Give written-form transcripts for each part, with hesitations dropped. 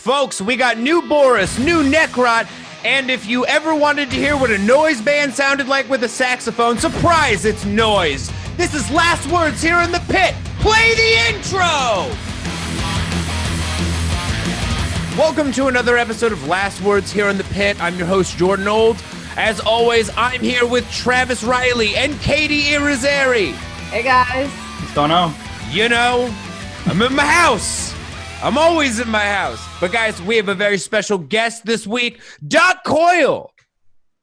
Folks, we got new Boris, new Necrot, and if you ever wanted to hear what a noise band sounded like with a saxophone, surprise, it's noise. This is Last Words Here in the Pit. Play the intro! Welcome to another episode of Last Words Here in the Pit. I'm your host, Jordan Old. As always, I'm here with Travis Reilly and Katy Irizarry. Hey, guys. What's going on? You know, I'm in my house. I'm always in my house. But guys, we have a very special guest this week, Doc Coyle.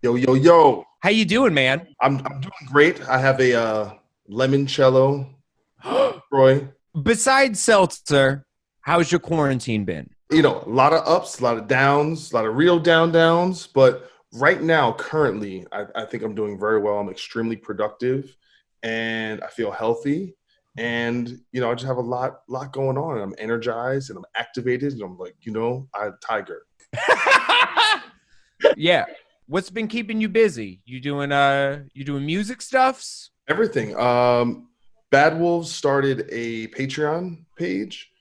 Yo. How you doing, man? I'm doing great. I have a limoncello. Roy. Besides seltzer, how's your quarantine been? You know, a lot of ups, a lot of downs, a lot of real downs. But right now, currently, I think I'm doing very well. I'm extremely productive, and I feel healthy. And, you know, I just have a lot going on. I'm energized and I'm activated. And I'm like, I'm tiger. Yeah. What's been keeping you busy? You doing music stuffs? Everything. Bad Wolves started a Patreon page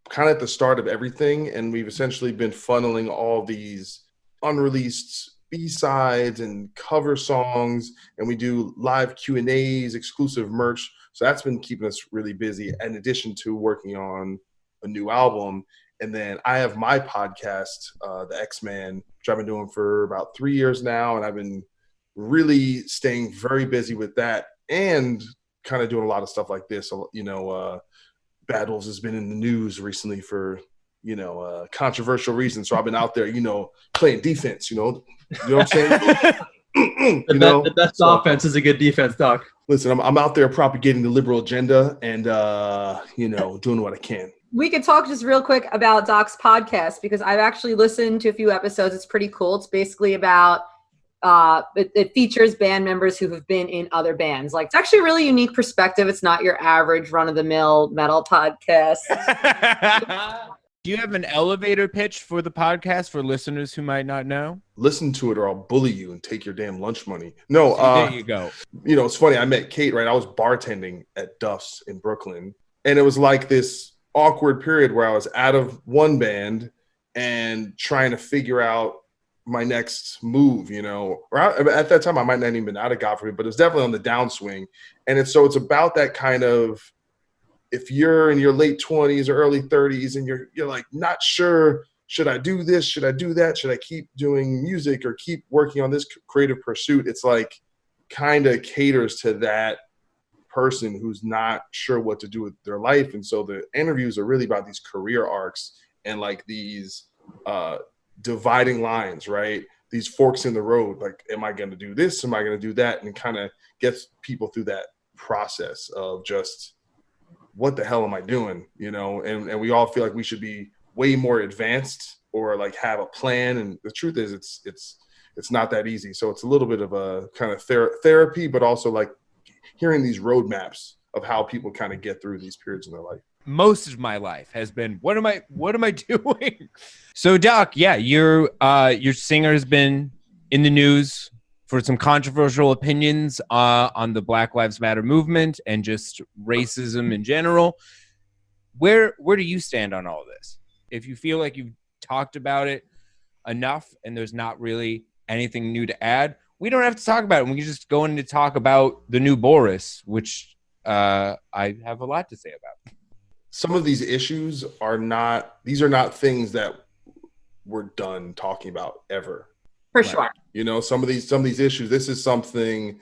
kind of at the start of everything. And we've essentially been funneling all these unreleased B-sides and cover songs. And we do live Q&As, exclusive merch. So that's been keeping us really busy, in addition to working on a new album. And then I have my podcast, The X-Man, which I've been doing for about 3 years now. And I've been really staying very busy with that and kind of doing a lot of stuff like this. Bad Wolves has been in the news recently for, controversial reasons. So I've been out there, playing defense, you know what I'm saying? The best offense is a good defense, Doc. Listen, I'm out there propagating the liberal agenda and, doing what I can. We could talk just real quick about Doc's podcast because I've actually listened to a few episodes. It's pretty cool. It's basically about, it features band members who have been in other bands. Like, it's actually a really unique perspective. It's not your average run-of-the-mill metal podcast. Do you have an elevator pitch for the podcast for listeners who might not know? Listen to it or I'll bully you and take your damn lunch money. No, there you go. It's funny. I met Kate, right? I was bartending at Duff's in Brooklyn. And it was like this awkward period where I was out of one band and trying to figure out my next move, at that time, I might not even been out of Godfrey, but it was definitely on the downswing. And it's about that kind of, if you're in your late 20s or early 30s and you're like not sure, should I do this? Should I do that? Should I keep doing music or keep working on this creative pursuit? It's like kind of caters to that person who's not sure what to do with their life. And so the interviews are really about these career arcs and like these dividing lines, right? These forks in the road. Like, am I going to do this? Am I going to do that? And kind of gets people through that process of just, what the hell am I doing? And we all feel like we should be way more advanced or like have a plan. And the truth is it's not that easy. So it's a little bit of a kind of therapy, but also like hearing these roadmaps of how people kind of get through these periods in their life. Most of my life has been, what am I doing? So Doc, yeah, your singer has been in the news for some controversial opinions on the Black Lives Matter movement and just racism in general. Where do you stand on all this? If you feel like you've talked about it enough and there's not really anything new to add, we don't have to talk about it. We can just go in to talk about the new Boris, which I have a lot to say about. Some of these issues are not things that we're done talking about ever. For sure. Some of these issues, this is something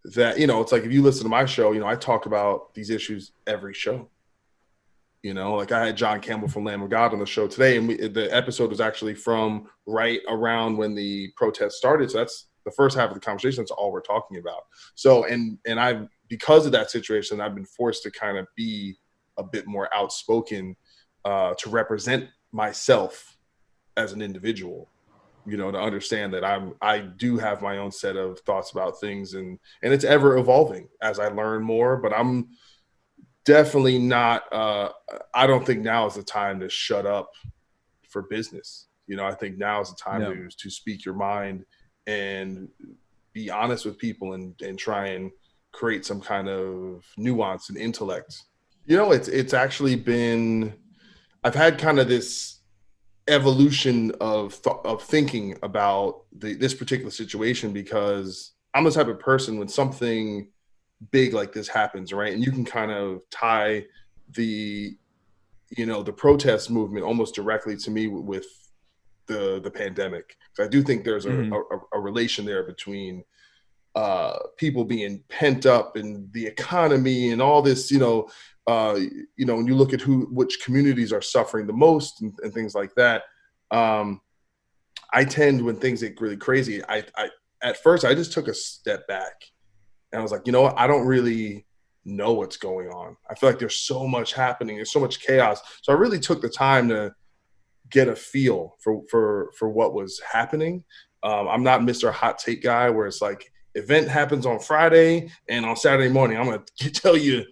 that, it's like if you listen to my show, I talk about these issues every show. Like I had John Campbell from Lamb of God on the show today, and the episode was actually from right around when the protest started. So that's the first half of the conversation. That's all we're talking about. So, and I've, because of that situation, I've been forced to kind of be a bit more outspoken to represent myself as an individual. To understand that I do have my own set of thoughts about things and it's ever evolving as I learn more, but I'm definitely not, I don't think now is the time to shut up for business. I think now is the time to speak your mind and be honest with people and try and create some kind of nuance and intellect. It's actually been, I've had kind of this evolution of thinking about this particular situation, because I'm the type of person when something big like this happens, right? And you can kind of tie the protest movement almost directly to me with the pandemic. So I do think there's a relation there between people being pent up and the economy and all this, when you look at which communities are suffering the most and things like that. I tend, when things get really crazy, I at first I just took a step back and I was like, you know what? I don't really know what's going on. I feel like there's so much happening. There's so much chaos. So I really took the time to get a feel for what was happening. I'm not Mr. Hot Take guy where it's like event happens on Friday and on Saturday morning, I'm going to tell it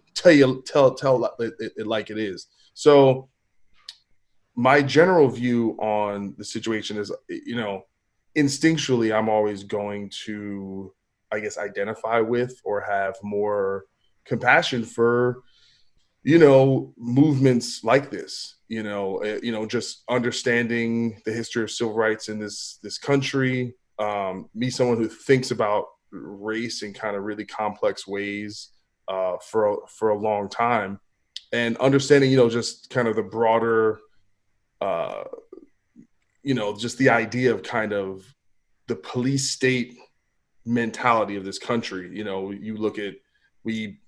like it is. So my general view on the situation is, instinctually, I'm always going to, I guess, identify with or have more compassion for, movements like this, just understanding the history of civil rights in this country. Me, someone who thinks about race in kind of really complex ways for a long time, and understanding, just kind of the broader, just the idea of kind of the police state mentality of this country. You look at, we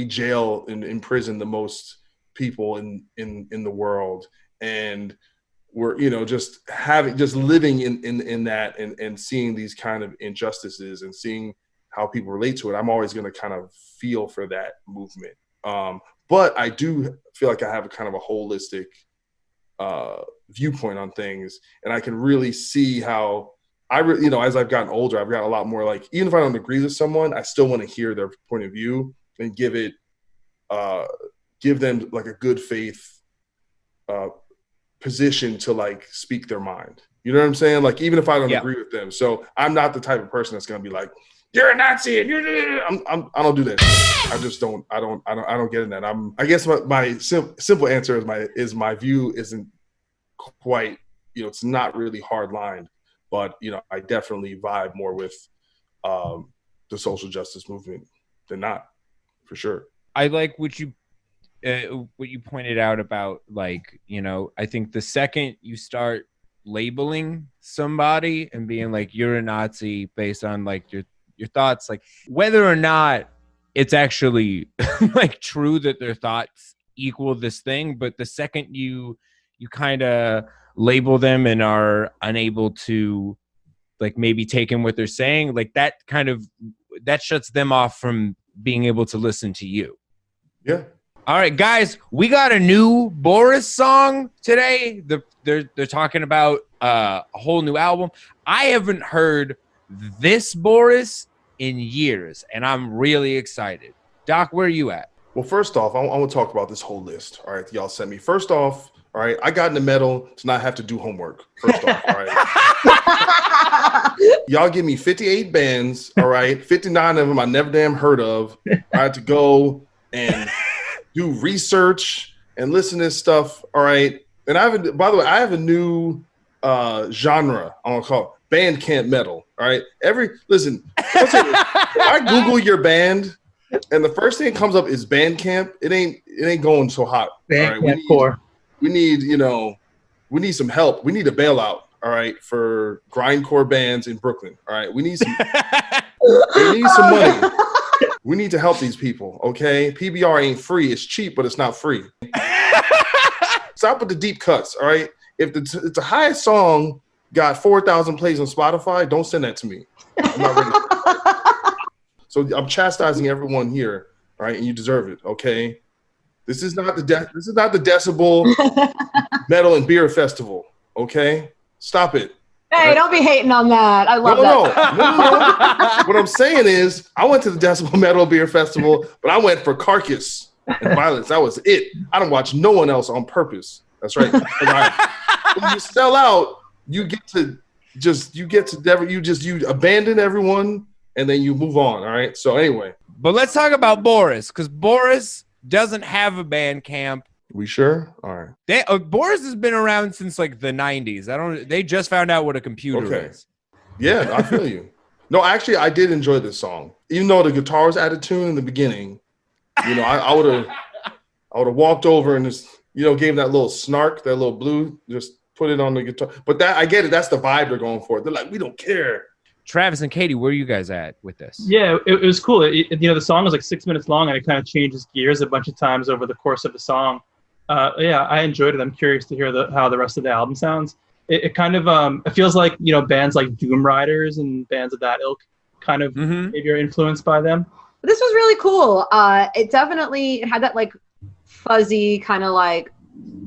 jail and imprison the most people in the world, and we're just living in that and seeing these kind of injustices and seeing how people relate to it. I'm always going to kind of feel for that movement, but I do feel like I have a kind of a holistic viewpoint on things, and I can really see how as I've gotten older, I've gotten a lot more like, even if I don't agree with someone, I still want to hear their point of view and give them like a good faith position to like speak their mind. You know what I'm saying? Like, even if I don't agree with them. So I'm not the type of person that's going to be like, you're a Nazi and I don't do that. I just don't get in that. I guess my simple answer is my view isn't quite, it's not really hard lined, but I definitely vibe more with the social justice movement than not, for sure. I like what you pointed out about, like, I think the second you start labeling somebody and being like, you're a Nazi based on like your thoughts, like whether or not it's actually like true that their thoughts equal this thing, but the second you kind of label them and are unable to like maybe take in what they're saying, like that shuts them off from being able to listen to you. Yeah. All right, guys, we got a new Boris song today. They're talking about a whole new album. I haven't heard this Boris in years, and I'm really excited. Doc, where are you at? Well, first off, I want to talk about this whole list. All right, y'all sent me. First off, all right, I got into metal to not have to do homework. First off, all right. Y'all give me 58 bands, all right? 59 of them I never damn heard of. I had to go and do research and listen to this stuff, all right? And by the way, I have a new genre, I'm gonna call it Bandcamp metal, all right? Listen, if I Google your band and the first thing that comes up is Bandcamp, it ain't going so hot. Bandcamp core. We need some help. We need a bailout, all right, for grindcore bands in Brooklyn. All right. We need some money. We need to help these people, okay? PBR ain't free. It's cheap, but it's not free. Stop with the deep cuts, all right? If the highest song got 4,000 plays on Spotify, don't send that to me. I'm not ready for it. So I'm chastising everyone here, all right? And you deserve it, okay? This is not the Decibel Metal and Beer Festival, okay? Stop it. Hey, don't be hating on that. I love that. No. What I'm saying is, I went to the Decibel Metal Beer Festival, but I went for Carcass and Violence. That was it. I don't watch no one else on purpose. That's right. When you sell out, you abandon everyone and then you move on. All right. So anyway. But let's talk about Boris, because Boris doesn't have a band camp. We sure? All right. Boris has been around since like the 90s. They just found out what a computer is. Yeah, I feel you. No, actually, I did enjoy this song. Even though the guitar was out of tune in the beginning, I would have walked over and just, gave that little snark, that little blue, just put it on the guitar. But I get it. That's the vibe they're going for. They're like, we don't care. Travis and Katy, where are you guys at with this? Yeah, it was cool. The song was like 6 minutes long, and it kind of changes gears a bunch of times over the course of the song. Yeah, I enjoyed it. I'm curious to hear how the rest of the album sounds. It kind of it feels like bands like Doom Riders and bands of that ilk kind of maybe are influenced by them. This was really cool. It had that like fuzzy kind of like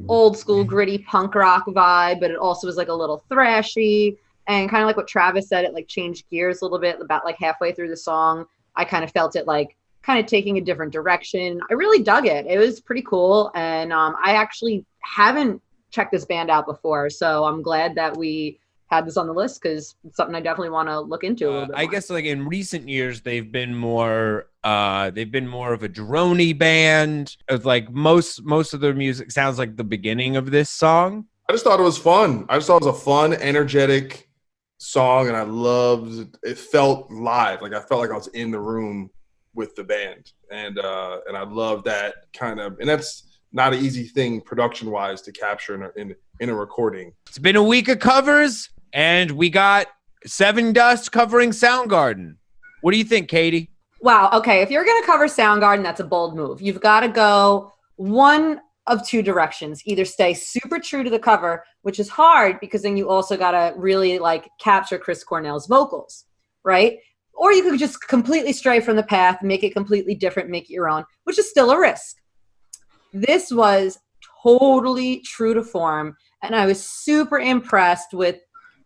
old school gritty punk rock vibe, but it also was like a little thrashy. And kind of like what Travis said, it like changed gears a little bit about like halfway through the song. I kind of felt it like kind of taking a different direction. I really dug it. It was pretty cool. And I actually haven't checked this band out before. So I'm glad that we had this on the list because it's something I definitely want to look into a little bit more. I guess like in recent years, they've been more of a droney band. Of like most of their music sounds like the beginning of this song. I just thought it was fun. I just thought it was a fun, energetic song, and I loved it. Felt live. Like I felt like I was in the room with the band, and I love that kind of. And that's not an easy thing production wise to capture in a recording. It's been a week of covers, and we got Sevendust covering Soundgarden. What do you think, Katy? Wow. Okay, if you're gonna cover Soundgarden, that's a bold move. You've got to go one of two directions. Either stay super true to the cover, which is hard because then you also got to really like capture Chris Cornell's vocals, right? Or you could just completely stray from the path, make it completely different, make it your own, which is still a risk. This was totally true to form, and I was super impressed with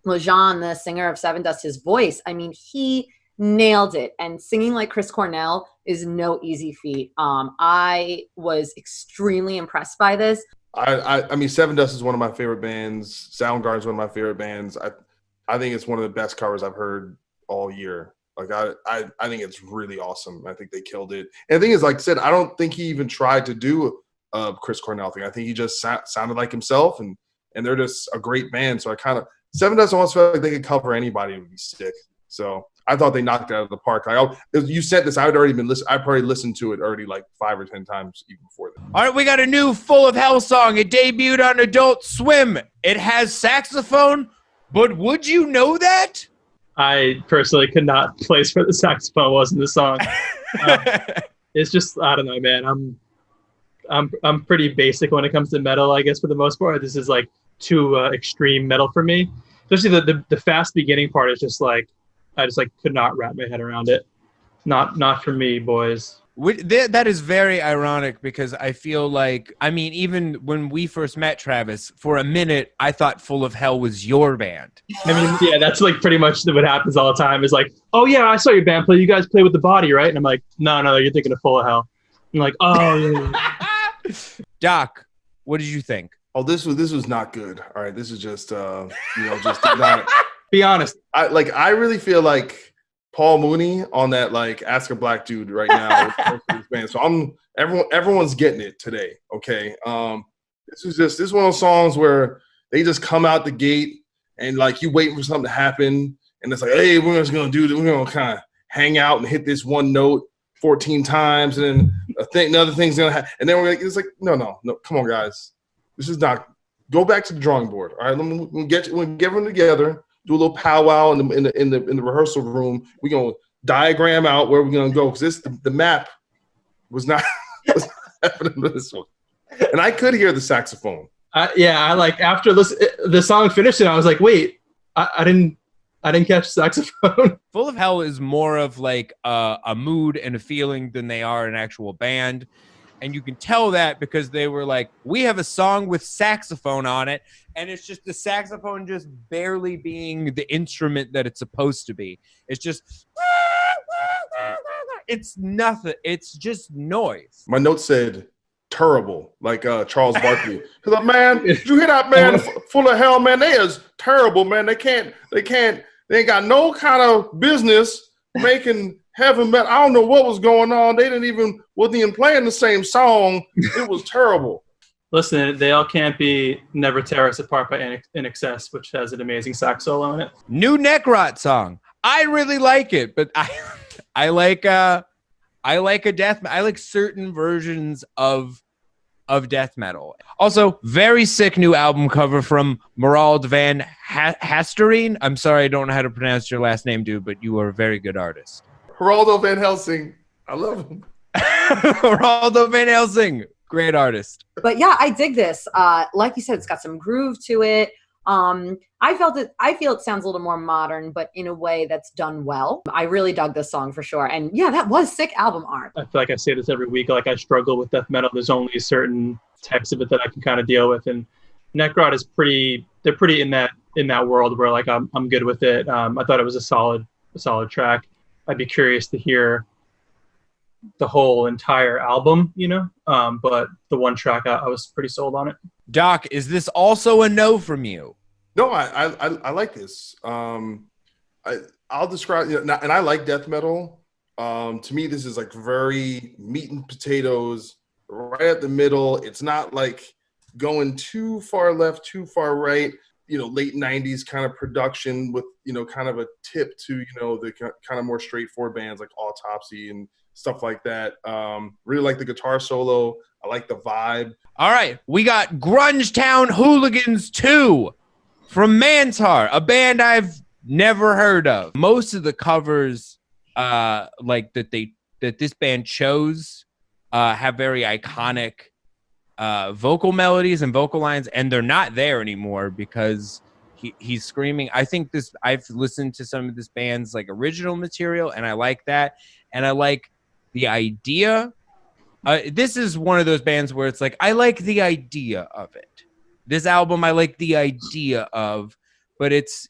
Lejean, the singer of Sevendust, his voice. I mean, he nailed it, and singing like Chris Cornell is no easy feat. I was extremely impressed by this. I mean, Sevendust is one of my favorite bands. Soundgarden is one of my favorite bands. I think it's one of the best covers I've heard all year. Like I think it's really awesome. I think they killed it. And the thing is, like I said, I don't think he even tried to do a Chris Cornell thing. I think he just sounded like himself, and they're just a great band. So Sevendust almost felt like they could cover anybody and would be sick. So I thought they knocked it out of the park. You said this, I probably listened to it already like 5 or 10 times even before that. All right, we got a new Full of Hell song. It debuted on Adult Swim. It has saxophone, but would you know that? I personally could not place where the saxophone was in the song. It's just, I don't know, man. I'm pretty basic when it comes to metal, I guess, for the most part. This is like too extreme metal for me. Especially the fast beginning part is just like, I just like could not wrap my head around it. Not for me, boys. That is very ironic because I feel like, I mean, even when we first met, Travis, for a minute, I thought Full of Hell was your band. I mean, yeah, that's like pretty much what happens all the time is like, oh yeah, I saw your band play. You guys play with the Body, right? And I'm like, no, you're thinking of Full of Hell. I'm like, oh yeah. Doc, what did you think? Oh, this was not good. All right, this is just just not. Be honest. I really feel like Paul Mooney on that like Ask a Black Dude right now. So everyone's getting it today. Okay. This is one of those songs where they just come out the gate and like you waiting for something to happen and it's like, hey, we're just gonna do this. We're gonna kind of hang out and hit this one note 14 times and then another thing's gonna happen. And then it's like, no, come on, guys. This is not. Go back to the drawing board. All right, we'll get them together. Do a little powwow in the rehearsal room. We're gonna diagram out where we're gonna go because the map was not happening with this one. And I could hear the saxophone. I like after the song finished, and I was like, wait, I didn't catch saxophone. Full of Hell is more of like a mood and a feeling than they are an actual band. And you can tell that because they were like, we have a song with saxophone on it. And it's just the saxophone just barely being the instrument that it's supposed to be. It's just, it's nothing. It's just noise. My note said terrible, like Charles Barkley. He's like, man, did you hear that, man? Full of Hell, man. They is terrible, man. They ain't got no kind of business making heavy metal. I don't know what was going on. They wasn't even playing the same song. It was terrible. Listen, they all can't be Never Tear Us Apart by In Excess, which has an amazing sax solo in it. New Necrot song. I really like it, but I like a death. I like certain versions of death metal. Also, very sick new album cover from Merald van Hastereen. I'm sorry, I don't know how to pronounce your last name, dude, but you are a very good artist. Geraldo Van Helsing. I love him. Geraldo Van Helsing. Great artist. But yeah, I dig this. Like you said, it's got some groove to it. I feel it sounds a little more modern, but in a way that's done well. I really dug this song for sure. And yeah, that was sick album art. I feel like I say this every week. Like, I struggle with death metal. There's only certain types of it that I can kind of deal with. And Necrot is they're pretty in that world where like I'm good with it. I thought it was a solid track. I'd be curious to hear the whole entire album, but the one track I was pretty sold on it. Doc, is this also a no from you? No, I like this. I'll describe, and I like death metal. To me, this is like very meat and potatoes, right at the middle. It's not like going too far left, too far right. Late 90s kind of production with kind of a tip to the kind of more straightforward bands like Autopsy and stuff like that. Really like the guitar solo. I like the vibe. All right, we got Grunge Town Hooligans 2 from Mantar, a band I've never heard of. Most of the covers like that this band chose have very iconic vocal melodies and vocal lines, and they're not there anymore because he's screaming. I think I've listened to some of this band's like original material, and I like that, and I like the idea. This is one of those bands where it's like, I like the idea of it. This album, I like the idea of, but it's,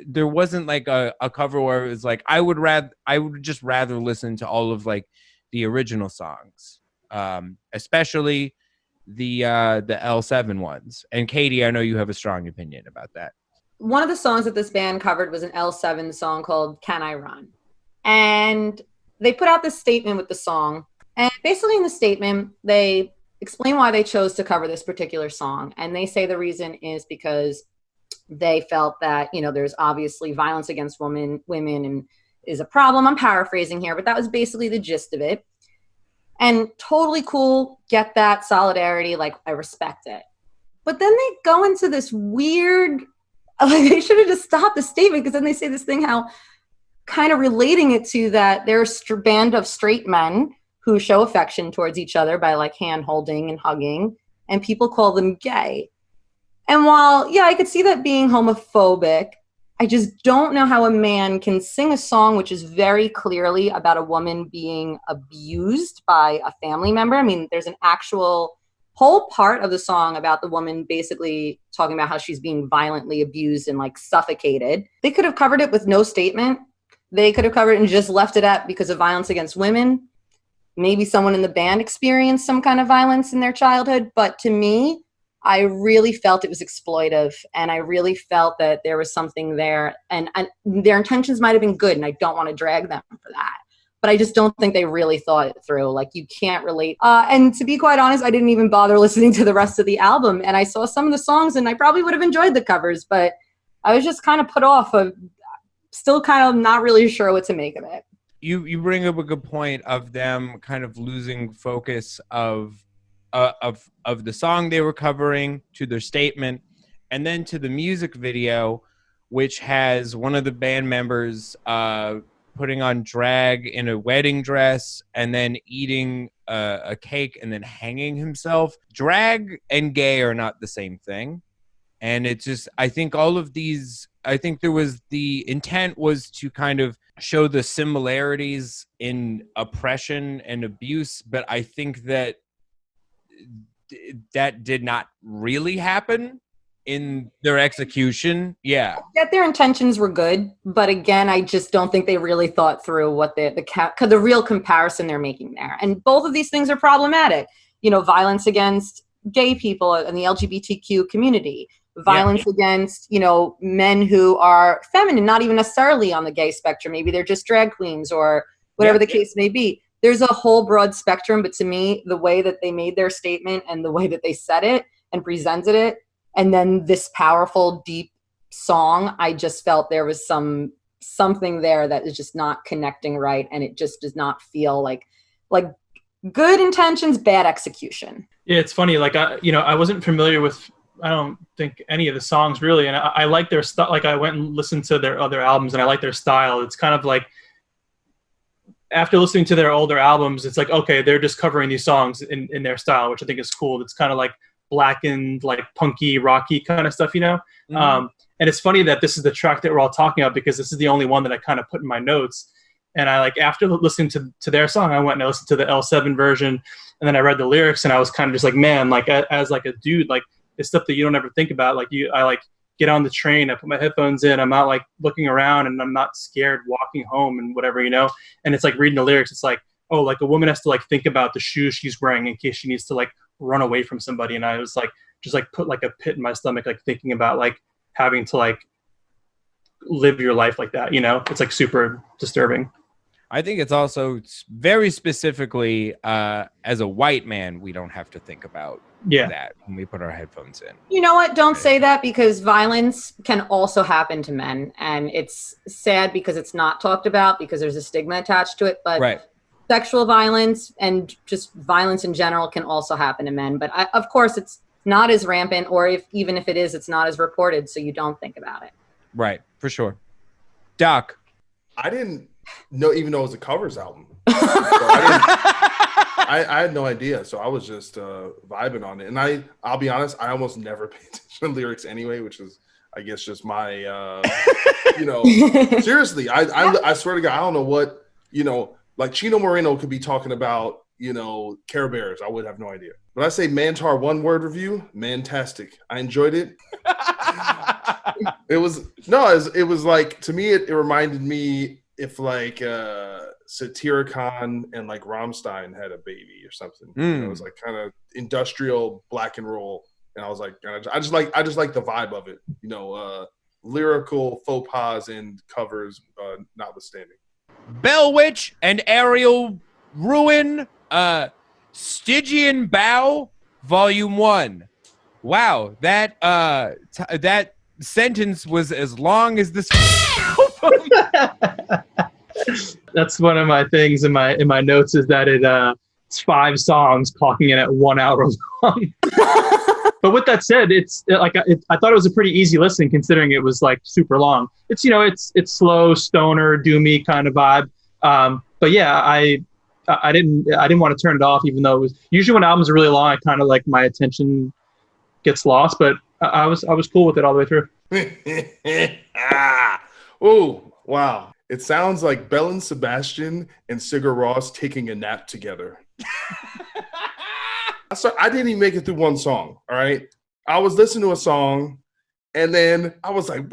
there wasn't like a cover where it was like, I would just rather listen to all of like the original songs, especially the L7 ones. And Katie, I know you have a strong opinion about that. One of the songs that this band covered was an L7 song called Can I Run? And they put out this statement with the song. And basically in the statement, they explain why they chose to cover this particular song. And they say the reason is because they felt that, there's obviously violence against women and is a problem. I'm paraphrasing here, but that was basically the gist of it. And totally cool. Get that solidarity. Like, I respect it. But then they go into this weird, like, they should have just stopped the statement, because then they say this thing how kind of relating it to that they're a band of straight men who show affection towards each other by like hand holding and hugging, and people call them gay. And while, yeah, I could see that being homophobic, I just don't know how a man can sing a song which is very clearly about a woman being abused by a family member. I mean, there's an actual whole part of the song about the woman basically talking about how she's being violently abused and like suffocated. They could have covered it with no statement. They could have covered it and just left it at because of violence against women. Maybe someone in the band experienced some kind of violence in their childhood. But to me, I really felt it was exploitive, and I really felt that there was something there, and their intentions might have been good, and I don't want to drag them for that. But I just don't think they really thought it through. Like, you can't relate. And to be quite honest, I didn't even bother listening to the rest of the album. And I saw some of the songs, and I probably would have enjoyed the covers, but I was just kind of put off of, still kind of not really sure what to make of it. You bring up a good point of them kind of losing focus of the song they were covering to their statement, and then to the music video, which has one of the band members putting on drag in a wedding dress and then eating a cake and then hanging himself. Drag and gay are not the same thing. And it's just, I think the intent was to kind of show the similarities in oppression and abuse, but I think that did not really happen in their execution. Yeah. I get their intentions were good, but again, I just don't think they really thought through what the real comparison they're making there. And both of these things are problematic. Violence against gay people in the LGBTQ community, violence against, men who are feminine, not even necessarily on the gay spectrum. Maybe they're just drag queens or whatever the case may be. there's a whole broad spectrum, but to me, the way that they made their statement and the way that they said it and presented it, and then this powerful, deep song, I just felt there was something there that is just not connecting right, and it just does not feel like good intentions, bad execution. Yeah, it's funny. Like I wasn't familiar with, I don't think, any of the songs really, and I like their stuff. Like I went and listened to their other albums, and I like their style. It's kind of like, after listening to their older albums, it's like, okay, they're just covering these songs in their style, which I think is cool. It's kind of like blackened, like punky, rocky kind of stuff, you know? Mm-hmm. And it's funny that this is the track that we're all talking about, because this is the only one that I kind of put in my notes. And I, like, after listening to their song, I went and I listened to the L7 version, and then I read the lyrics, and I was kind of just like, man, like as like a dude, like it's stuff that you don't ever think about. Like I like get on the train, I put my headphones in, I'm not like looking around, and I'm not scared walking home and whatever, you know? And it's like reading the lyrics, it's like, oh, like a woman has to like think about the shoes she's wearing in case she needs to like run away from somebody. And I was like, just like put like a pit in my stomach, like thinking about like having to like live your life like that, you know? It's like super disturbing. I think it's also very specifically, as a white man, we don't have to think about that when we put our headphones in. You know what? Don't say that, because violence can also happen to men. And it's sad because it's not talked about, because there's a stigma attached to it. But sexual violence and just violence in general can also happen to men. But of course, it's not as rampant, or even if it is, it's not as reported. So you don't think about it. Right. For sure. Doc. I didn't even know it was a covers album. So I had no idea. So I was just vibing on it. And I'll be honest, I almost never pay attention to lyrics anyway, which is, I guess, just my, you know, seriously, I swear to God, I don't know what, you know, like Chino Moreno could be talking about, you know, Care Bears. I would have no idea. When I say Mantar one word review, mantastic. I enjoyed it. It was like, to me, it reminded me if like Satyricon and like Rammstein had a baby or something. You know, it was like kind of industrial black and roll, and I was like, I just like the vibe of it. You know, lyrical faux pas and covers notwithstanding. Bell Witch and Aerial Ruin, Stygian Bow, Volume 1. Wow, that that sentence was as long as this. That's one of my things in my notes, is that it's 5 songs clocking in at 1 hour long. But with that said, it's like I thought it was a pretty easy listen, considering it was like super long. It's, you know, it's slow, stoner, doomy kind of vibe. But yeah, I didn't want to turn it off, even though it was usually when albums are really long, I kind of like my attention gets lost. But I was cool with it all the way through. Oh wow! It sounds like Bell and Sebastian and Sigur Rós taking a nap together. I didn't even make it through one song. All right, I was listening to a song, and then I was like,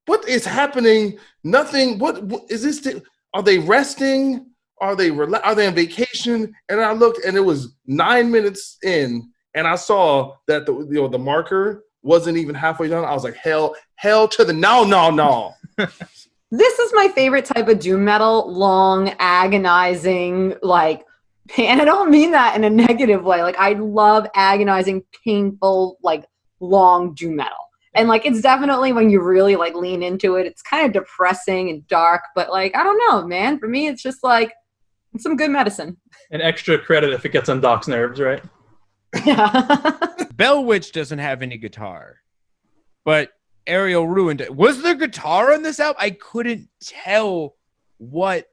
"What is happening? Nothing. What is this? Are they resting? Are they on vacation?" And I looked, and it was 9 minutes in, and I saw that the marker wasn't even halfway done. I was like, hell to the no. This is my favorite type of doom metal, long, agonizing, like, and I don't mean that in a negative way. Like, I love agonizing, painful, like, long doom metal. And, like, it's definitely when you really, like, lean into it, it's kind of depressing and dark, but, like, I don't know, man. For me, it's just, like, it's some good medicine. An extra credit if it gets on Doc's nerves, right? Yeah. Bell Witch doesn't have any guitar, but Aerial Ruined. Was there guitar on this album? I couldn't tell what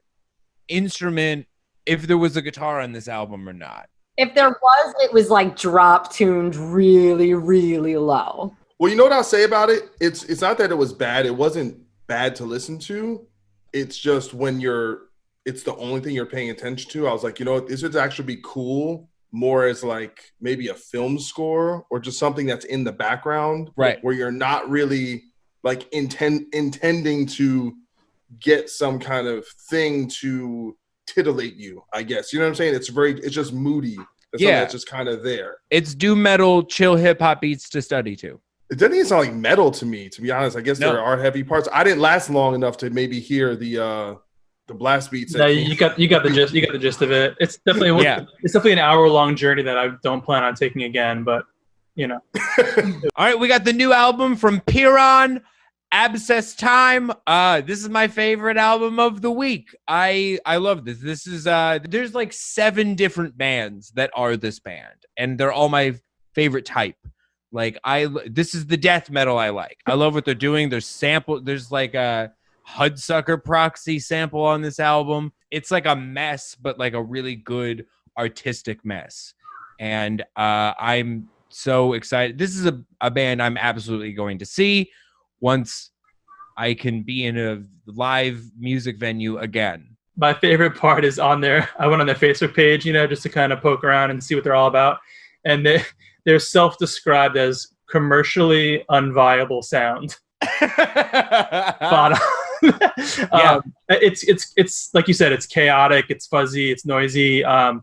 instrument, if there was a guitar on this album or not. If there was, it was like drop tuned really, really low. Well, you know what I'll say about it? It's not that it was bad. It wasn't bad to listen to. It's just when it's the only thing you're paying attention to. I was like, you know what? This would actually be cool more as like maybe a film score or just something that's in the background, right? Where you're not really like intending to get some kind of thing to titillate you, I guess. You know what I'm saying? It's just moody. It's something that's just kind of there. It's doom metal, chill hip hop beats to study to. It doesn't even sound like metal to me, to be honest. I guess there are heavy parts. I didn't last long enough to maybe hear the the blast beats. No, you got the gist. You got the gist of it. It's definitely It's definitely an hour-long journey that I don't plan on taking again. But you know. All right, we got the new album from Pyrrhon, Abscess Time. This is my favorite album of the week. I love this. This is there's like 7 different bands that are this band, and they're all my favorite type. Like this is the death metal I like. I love what they're doing. There's like a Hudsucker Proxy sample on this album. It's like a mess, but like a really good artistic mess. And I'm so excited. This is a band I'm absolutely going to see once I can be in a live music venue again. My favorite part is on there. I went on their Facebook page, just to kind of poke around and see what they're all about. And they're self-described as commercially unviable sound. It's like you said, it's chaotic, it's fuzzy, it's noisy. I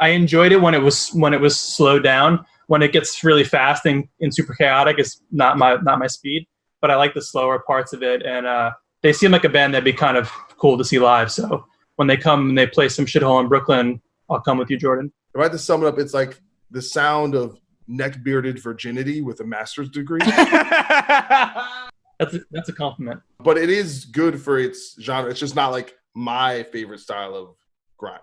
enjoyed it when it was slowed down. When it gets really fast and super chaotic, it's not my speed. But I like the slower parts of it, and they seem like a band that'd be kind of cool to see live. So when they come and they play some shithole in Brooklyn, I'll come with you, Jordan. If I had to sum it up, it's like the sound of neck-bearded virginity with a master's degree. That's a compliment. But it is good for its genre. It's just not like my favorite style of grime.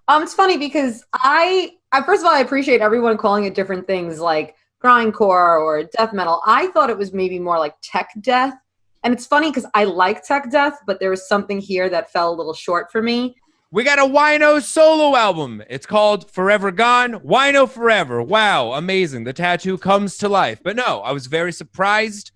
It's funny because I first of all, I appreciate everyone calling it different things like grindcore or death metal. I thought it was maybe more like tech death. And it's funny because I like tech death, but there was something here that fell a little short for me. We got a Wino solo album. It's called Forever Gone. Wino Forever. Wow, amazing. The tattoo comes to life. But no, I was very surprised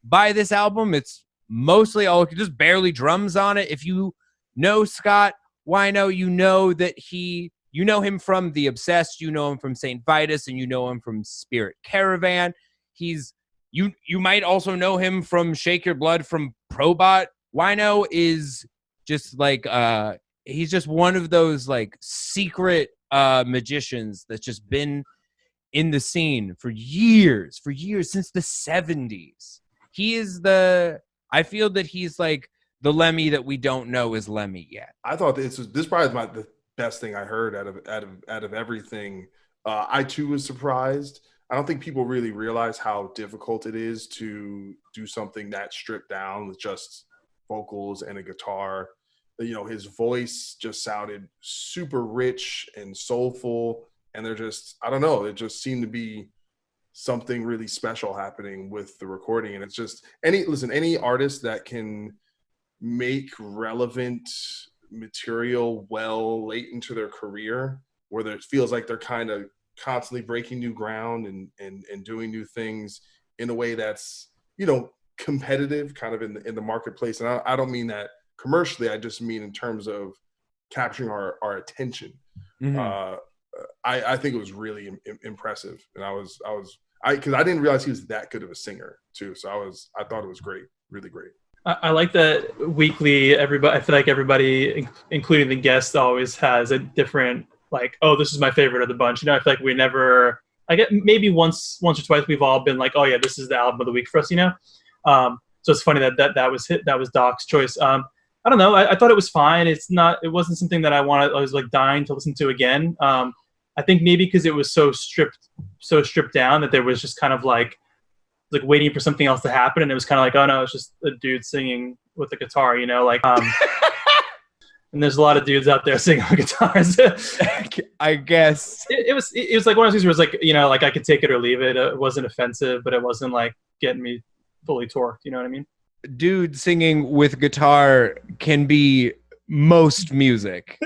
by this album. It's mostly just barely drums on it. If you know Scott Wino, you know that you know him from The Obsessed, you know him from St. Vitus, and you know him from Spirit Caravan. You might also know him from Shake Your Blood from Probot. Wino is just like he's just one of those like secret magicians that's just been in the scene for years, since the 70s. I feel that he's like the Lemmy that we don't know is Lemmy yet. I thought this probably is the best thing I heard out of everything. I too was surprised. I don't think people really realize how difficult it is to do something that stripped down with just vocals and a guitar. His voice just sounded super rich and soulful, and I don't know, it just seemed to be something really special happening with the recording. And it's just any artist that can make relevant material well late into their career, where it feels like they're kind of constantly breaking new ground and doing new things in a way that's competitive kind of in the marketplace. And I don't mean that commercially, I just mean in terms of capturing our attention. Mm-hmm. I think it was really impressive, and because I didn't realize he was that good of a singer too. So I thought it was great, really great. I like that weekly. I feel like everybody, including the guests, always has a different like, oh, this is my favorite of the bunch. I feel like we never. I get maybe once or twice we've all been like, oh yeah, this is the album of the week for us. So it's funny that was Doc's choice. I don't know. I thought it was fine. It wasn't something that I was like dying to listen to again. I think maybe because it was so stripped down that there was just kind of like waiting for something else to happen, and it was kind of like, oh no, it's just a dude singing with a guitar, and there's a lot of dudes out there singing with guitars. I guess it was like one of those things where it's like, like I could take it or leave it. It wasn't offensive, but it wasn't like getting me fully torqued. You know what I mean? Dude singing with guitar can be most music.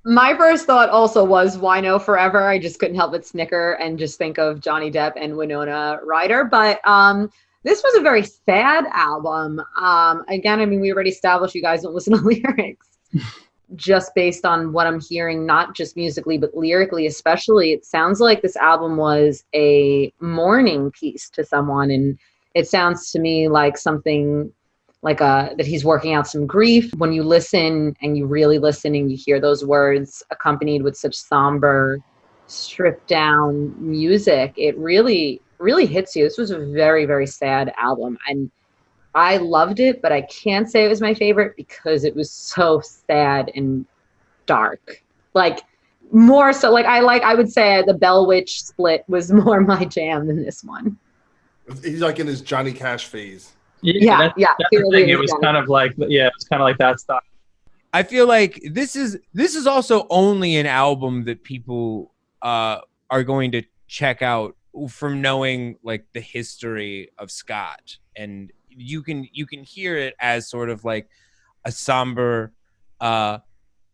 My first thought also was Wino Forever. I just couldn't help but snicker and just think of Johnny Depp and Winona Ryder. But this was a very sad album. Again, we already established you guys don't listen to lyrics. Just based on what I'm hearing, not just musically, but lyrically especially, it sounds like this album was a mourning piece to someone. And it sounds to me like something like that he's working out some grief. When you listen and you really listen and you hear those words accompanied with such somber, stripped down music, it really, really hits you. This was a very, very sad album. And I loved it, but I can't say it was my favorite because it was so sad and dark. Like more so, I would say the Bell Witch split was more my jam than this one. He's like in his Johnny Cash phase. That's the thing. It was kind of like that stuff. I feel like this is also only an album that people are going to check out from knowing like the history of Scott, and you can hear it as sort of like a somber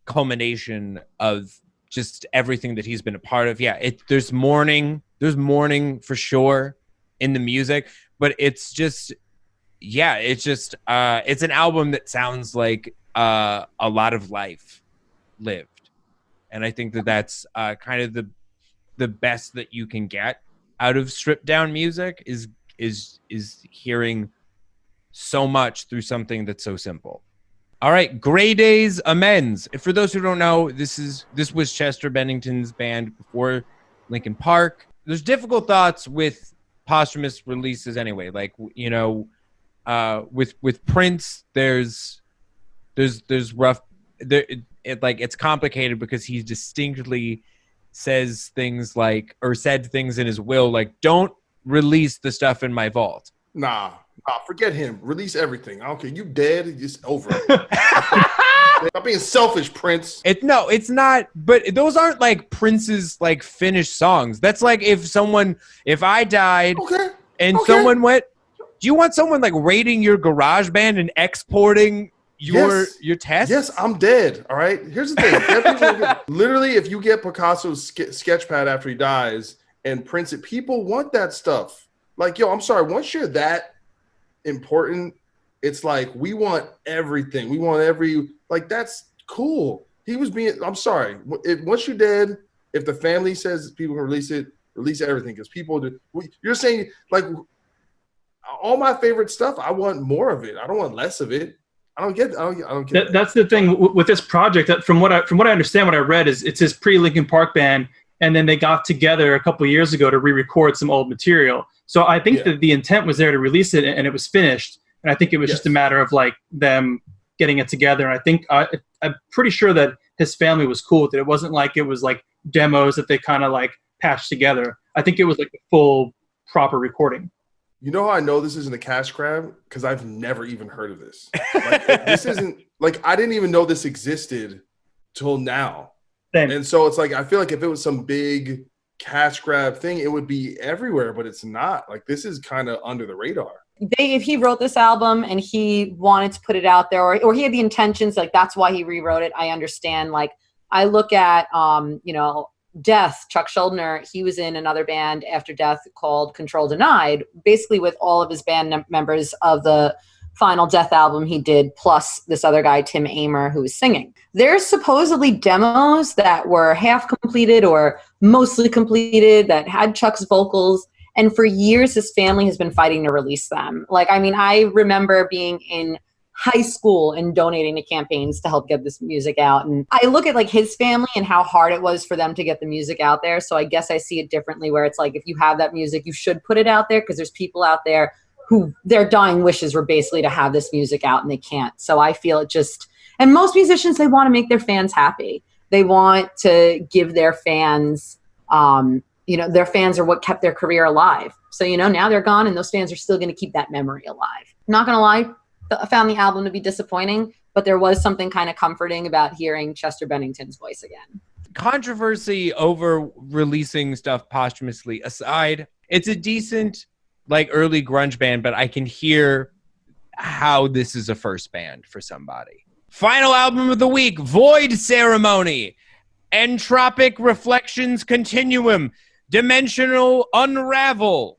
culmination of just everything that he's been a part of. Yeah, there's mourning for sure in the music, but it's just it's an album that sounds like a lot of life lived, and I think that that's kind of the best that you can get out of stripped down music is hearing so much through something that's so simple. All right, Gray Days Amends. And for those who don't know, this was Chester Bennington's band before Linkin Park. There's difficult thoughts with posthumous releases anyway. Like, you know, with Prince, there's rough. It's complicated because he distinctly says things like, or said things in his will like, don't release the stuff in my vault. Nah, forget him. Release everything. I don't care. You dead. It's over. I'm being selfish, Prince. It's not. But those aren't like Prince's like finished songs. That's like if I died and someone went, do you want someone like raiding your garage band and exporting your tests? Yes, I'm dead. All right. Here's the thing. Literally, if you get Picasso's sketchpad after he dies and prints it, people want that stuff. Like, yo, I'm sorry. Once you're that important, it's like we want everything. We want that's cool. I'm sorry. Once you're dead, if the family says people can release it, release everything because people do. You're saying like all my favorite stuff. I want more of it. I don't want less of it. I don't get that. That's the thing with this project. That from what I understand, what I read is it's his pre-Linkin Park band, and then they got together a couple of years ago to re-record some old material. So I think that the intent was there to release it, and it was finished. And I think it was just a matter of like them getting it together. And I think I'm pretty sure that his family was cool with it. It wasn't like it was like demos that they kind of like patched together. I think it was like a full proper recording. You know how I know this isn't a cash grab? Because I've never even heard of this. Like, this isn't like I didn't even know this existed till now. Same. And so it's like I feel like if it was some big cash grab thing, it would be everywhere, but it's not. Like this is kind of under the radar. If he wrote this album and he wanted to put it out there, or he had the intentions, like that's why he rewrote it. I understand. Like I look at Death, Chuck Schuldiner, he was in another band after Death called Control Denied, basically with all of his band members of the final Death album he did, plus this other guy, Tim Amer, who was singing. There's supposedly demos that were half completed or mostly completed that had Chuck's vocals, and for years his family has been fighting to release them. Like, I mean, I remember being in high school and donating to campaigns to help get this music out. And I look at like his family and how hard it was for them to get the music out there. So I guess I see it differently, where it's like, if you have that music, you should put it out there, because there's people out there who their dying wishes were basically to have this music out and they can't. So I feel it just, and most musicians, they want to make their fans happy. They want to give their fans, their fans are what kept their career alive. So, now they're gone and those fans are still going to keep that memory alive. Not going to lie, I found the album to be disappointing, but there was something kind of comforting about hearing Chester Bennington's voice again. Controversy over releasing stuff posthumously aside, it's a decent like early grunge band, but I can hear how this is a first band for somebody. Final album of the week, Voidceremony, Entropic Reflections Continuum, Dimensional Unravel,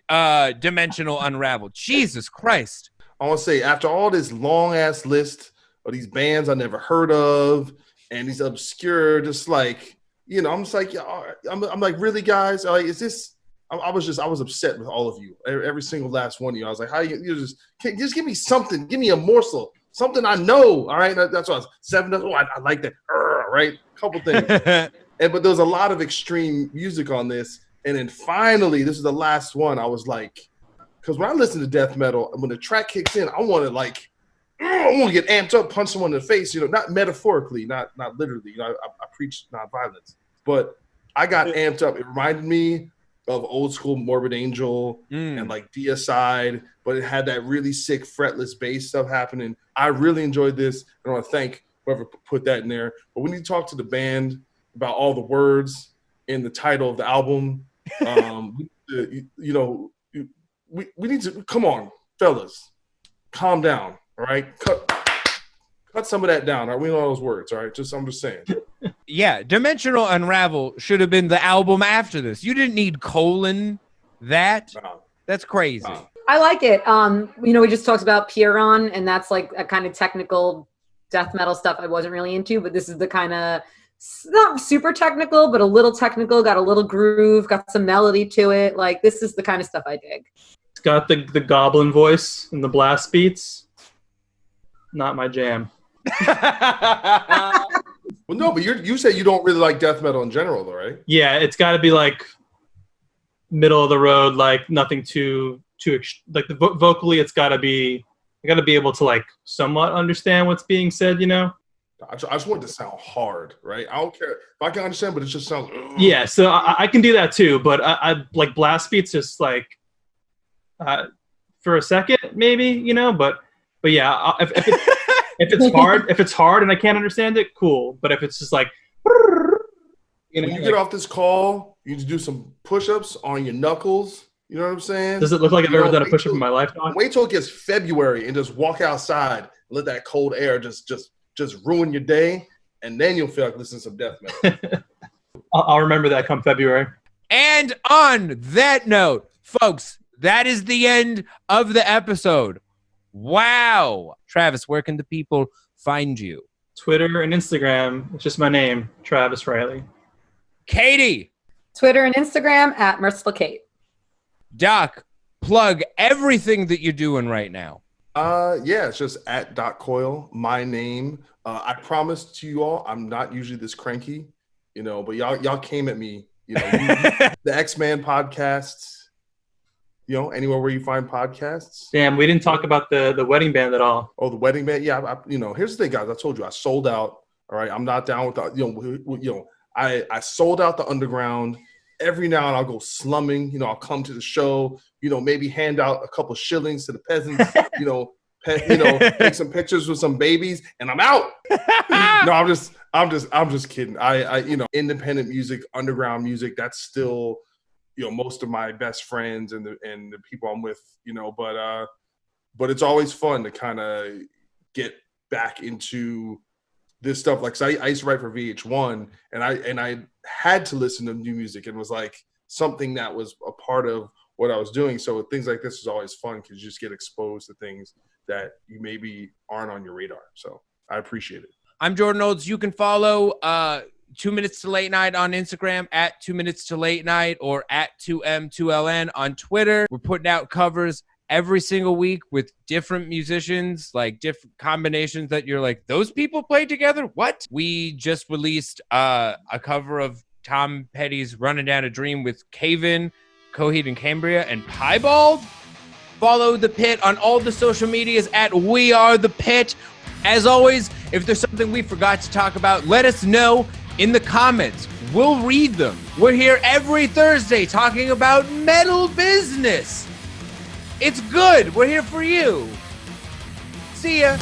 Dimensional Unravel. Jesus Christ. I want to say, after all this long ass list of these bands I never heard of and these obscure, just like, I'm just like, I'm like, really, guys? Like, is this? I was upset with all of you, every single last one of you. I was like, how you just give me something, give me a morsel, something I know. All right, that's what I was. Sevendust. Oh, I like that. Right, couple things. But there's a lot of extreme music on this. And then finally, this is the last one. I was like, Because when I listen to death metal, when the track kicks in, I want to get amped up, punch someone in the face, not metaphorically, not literally. I preach nonviolence, but I got amped up. It reminded me of old school Morbid Angel and like Deicide, but it had that really sick fretless bass stuff happening. I really enjoyed this. I want to thank whoever put that in there. But we need to talk to the band about all the words in the title of the album. We need to, come on, fellas, calm down, all right? Cut some of that down. All right? We know those words, all right? I'm just saying. Yeah, Dimensional Unravel should have been the album after this. You didn't need that. No. That's crazy. No. I like it. We just talked about Pyrrhon, and that's like a kind of technical death metal stuff I wasn't really into, but this is the kind of, not super technical, but a little technical, got a little groove, got some melody to it. Like, this is the kind of stuff I dig. It's got the goblin voice and the blast beats. Not my jam. Well, no, but you say you don't really like death metal in general, though, right? Yeah, it's got to be like middle of the road, like nothing too like vocally. It's got to be. I got to be able to like somewhat understand what's being said. I just want it to sound hard, right? I don't care if I can understand, but it just sounds. Yeah, so I can do that too, but I like blast beats just like for a second maybe, but yeah, if it's hard and I can't understand it, cool. But if it's just like, when you get off this call, you need to do some push-ups on your knuckles. You know what I'm saying? Does it look like I've ever done a push-up in my life? Wait till it gets February and just walk outside and let that cold air just ruin your day, and then you'll feel like listening to some death metal. I'll remember that come February. And on that note, folks, that is the end of the episode. Wow. Travis, where can the people find you? Twitter and Instagram. It's just my name, Travis Reilly. Katy. Twitter and Instagram at Merciful Kate. Doc, plug everything that you're doing right now. Yeah, it's just at Doc Coyle, my name. I promise to you all, I'm not usually this cranky, but y'all came at me, the X-Man podcasts, anywhere where you find podcasts. Damn, we didn't talk about the wedding band at all. Oh, the wedding band. Yeah. Here's the thing, guys. I told you I sold out. All right. I'm not down with the, I sold out the underground. Every now and then I'll go slumming, I'll come to the show, maybe hand out a couple shillings to the peasants, take some pictures with some babies, and I'm out. No, I'm just kidding. I independent music, underground music, that's still, most of my best friends and the people I'm with, but it's always fun to kind of get back into this stuff. Like, so I used to write for VH1, and I had to listen to new music, and it was like something that was a part of what I was doing. So things like this is always fun because you just get exposed to things that you maybe aren't on your radar. So I appreciate it. I'm Jordan Olds. You can follow 2 Minutes to Late Night on Instagram at 2 Minutes to Late Night or at 2M2LN on Twitter. We're putting out covers every single week with different musicians, like different combinations that you're like, those people play together? What? We just released a cover of Tom Petty's Running Down a Dream with Caven, Coheed and Cambria, and Piebald. Follow The Pit on all the social medias at We Are The Pit. As always, if there's something we forgot to talk about, let us know in the comments. We'll read them. We're here every Thursday talking about metal business. It's good. We're here for you. See ya.